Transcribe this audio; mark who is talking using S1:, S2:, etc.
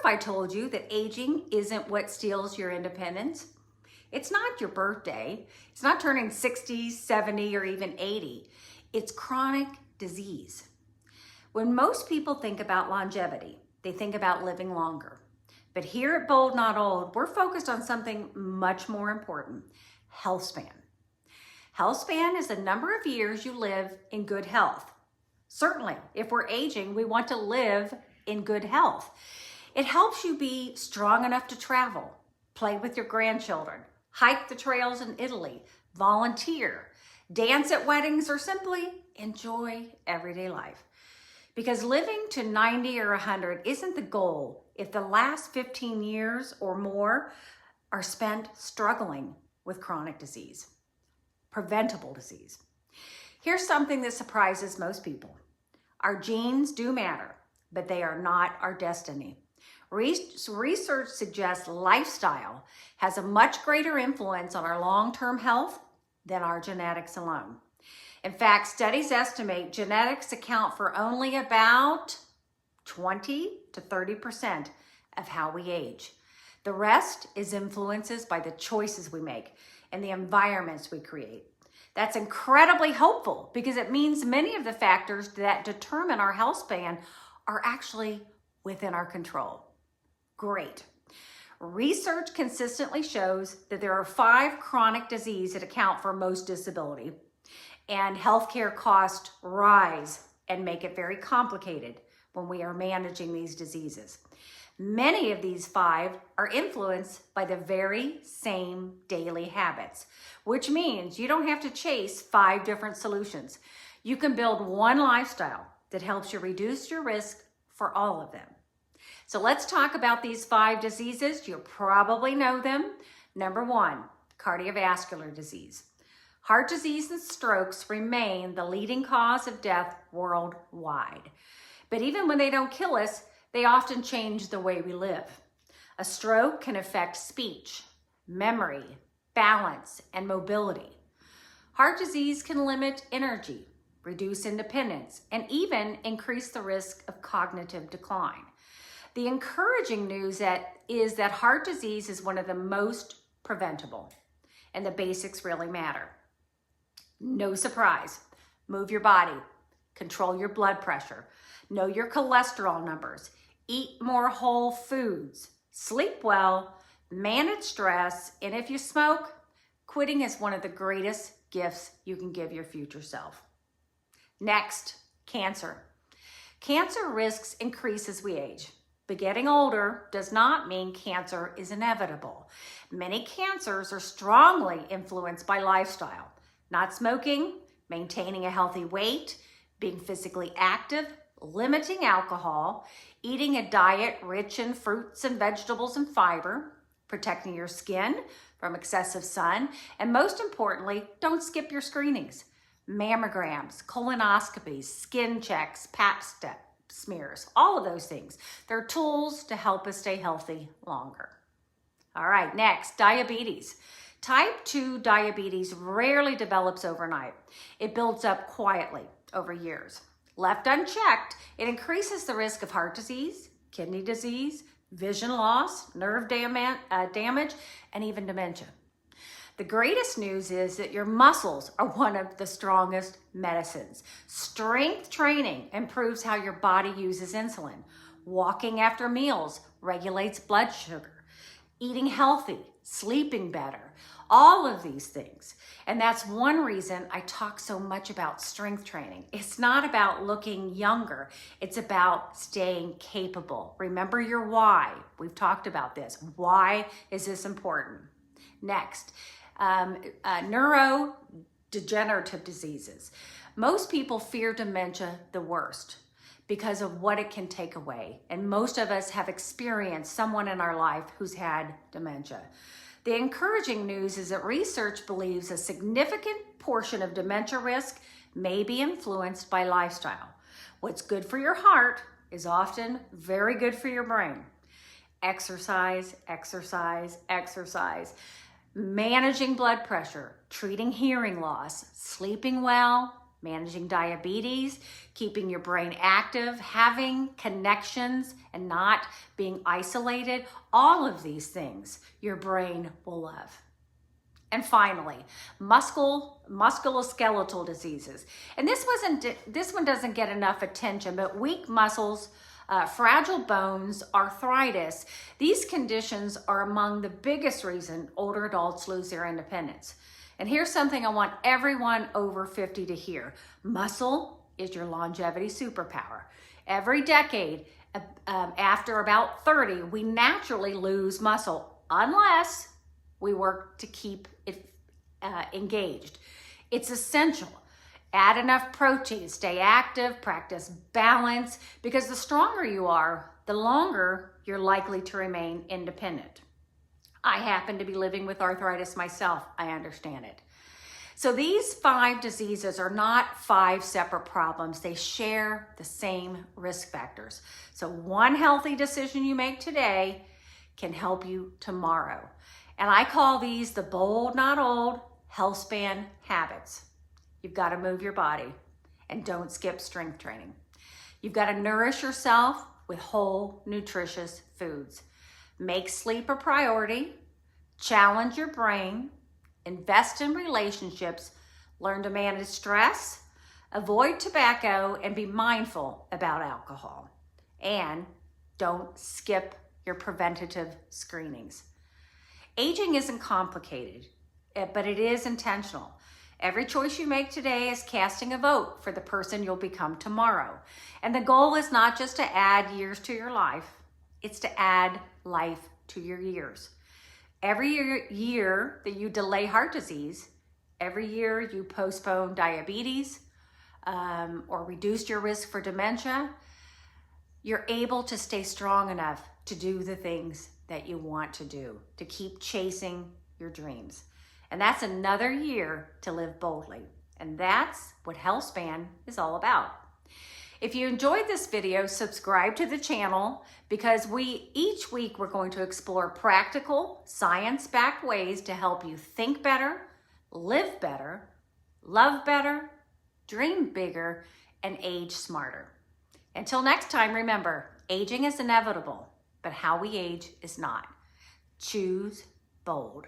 S1: I told you that aging isn't what steals your independence? It's not your birthday. It's not turning 60, 70, or even 80. It's chronic disease. When most people think about longevity, they think about living longer. But here at Bold Not Old, we're focused on something much more important, health span. Health span is the number of years you live in good health. Certainly, if we're aging, we want to live in good health. It helps you be strong enough to travel, play with your grandchildren, hike the trails in Italy, volunteer, dance at weddings, or simply enjoy everyday life. Because living to 90 or 100 isn't the goal if the last 15 years or more are spent struggling with chronic disease, preventable disease. Here's something that surprises most people. Our genes do matter, but they are not our destiny. Research suggests lifestyle has a much greater influence on our long-term health than our genetics alone. In fact, studies estimate genetics account for only about 20 to 30% of how we age. The rest is influences by the choices we make and the environments we create. That's incredibly hopeful because it means many of the factors that determine our health span are actually within our control. Great. Research consistently shows that there are 5 chronic diseases that account for most disability, and healthcare costs rise and make it very complicated when we are managing these diseases. Many of these 5 are influenced by the very same daily habits, which means you don't have to chase 5 different solutions. You can build one lifestyle that helps you reduce your risk for all of them. So let's talk about these 5 diseases. You probably know them. Number 1, cardiovascular disease. Heart disease and strokes remain the leading cause of death worldwide. But even when they don't kill us, they often change the way we live. A stroke can affect speech, memory, balance, and mobility. Heart disease can limit energy, reduce independence, and even increase the risk of cognitive decline. The encouraging news is that heart disease is one of the most preventable, and the basics really matter. No surprise, move your body, control your blood pressure, know your cholesterol numbers, eat more whole foods, sleep well, manage stress, and if you smoke, quitting is one of the greatest gifts you can give your future self. Next, cancer. Cancer risks increase as we age. But getting older does not mean cancer is inevitable. Many cancers are strongly influenced by lifestyle. Not smoking, maintaining a healthy weight, being physically active, limiting alcohol, eating a diet rich in fruits and vegetables and fiber, protecting your skin from excessive sun, and most importantly, don't skip your screenings. Mammograms, colonoscopies, skin checks, pap smears, all of those things. They're tools to help us stay healthy longer. All right, next, diabetes. Type 2 diabetes rarely develops overnight. It builds up quietly over years. Left unchecked, it increases the risk of heart disease, kidney disease, vision loss, nerve damage, and even dementia. The greatest news is that your muscles are one of the strongest medicines. Strength training improves how your body uses insulin. Walking after meals regulates blood sugar. Eating healthy, sleeping better, all of these things. And that's one reason I talk so much about strength training. It's not about looking younger. It's about staying capable. Remember your why. We've talked about this. Why is this important? Next, neurodegenerative diseases. Most people fear dementia the worst because of what it can take away. And most of us have experienced someone in our life who's had dementia. The encouraging news is that research believes a significant portion of dementia risk may be influenced by lifestyle. What's good for your heart is often very good for your brain. Exercise, exercise, exercise. Managing blood pressure, treating hearing loss, sleeping well, managing diabetes, keeping your brain active, having connections and not being isolated, all of these things your brain will love. And finally, musculoskeletal diseases. And this one doesn't get enough attention, but weak muscles, fragile bones, arthritis, these conditions are among the biggest reason older adults lose their independence. And here's something I want everyone over 50 to hear. Muscle is your longevity superpower. Every decade, after about 30, we naturally lose muscle unless we work to keep it engaged. It's essential. Add enough protein, stay active, practice balance, because the stronger you are, the longer you're likely to remain independent. I happen to be living with arthritis myself. I understand it. So these 5 diseases are not 5 separate problems. They share the same risk factors. So one healthy decision you make today can help you tomorrow. And I call these the bold, not old, healthspan habits. You've got to move your body and don't skip strength training. You've got to nourish yourself with whole, nutritious foods. Make sleep a priority, challenge your brain, invest in relationships, learn to manage stress, avoid tobacco, and be mindful about alcohol. And don't skip your preventative screenings. Aging isn't complicated, but it is intentional. Every choice you make today is casting a vote for the person you'll become tomorrow. And the goal is not just to add years to your life, it's to add life to your years. Every year that you delay heart disease, every year you postpone diabetes or reduce your risk for dementia, you're able to stay strong enough to do the things that you want to do, to keep chasing your dreams. And that's another year to live boldly. And that's what HealthSpan is all about. If you enjoyed this video, subscribe to the channel, because each week we're going to explore practical, science-backed ways to help you think better, live better, love better, dream bigger, and age smarter. Until next time, remember, aging is inevitable, but how we age is not. Choose bold.